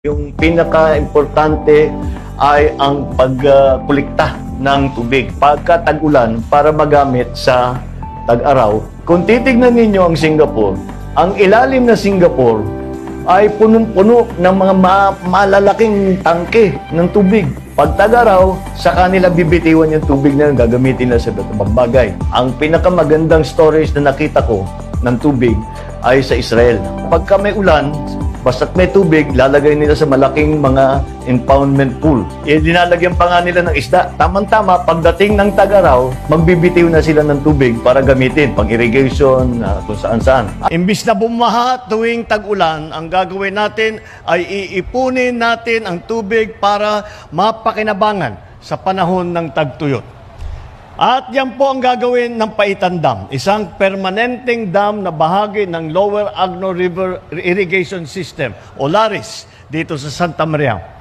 Yung pinaka-importante ay ang pagkulikta ng tubig pagka tag-ulan para magamit sa tag-araw. Kung titignan ninyo ang Singapore, ang ilalim na Singapore ay punong-puno ng mga malalaking tangke ng tubig. Pag tag-araw, sa kanila bibitiwan yung tubig na gagamitin na sa ibang bagay. Ang pinakamagandang storage na nakita ko ng tubig ay sa Israel. Pagka may ulan, basta't may tubig, lalagay nila sa malaking mga impoundment pool. Dinalagyan pa nga nila ng isda. Tama-tama, pagdating ng tag-araw, magbibitiw na sila ng tubig para gamitin, pang-irrigation, kung saan-saan. Imbis na bumaha tuwing tag-ulan, ang gagawin natin ay iipunin natin ang tubig para mapakinabangan sa panahon ng tagtuyot. At yan po ang gagawin ng Paitan Dam, isang permanenteng dam na bahagi ng Lower Agno River Irrigation System o LARIS dito sa Santa Maria.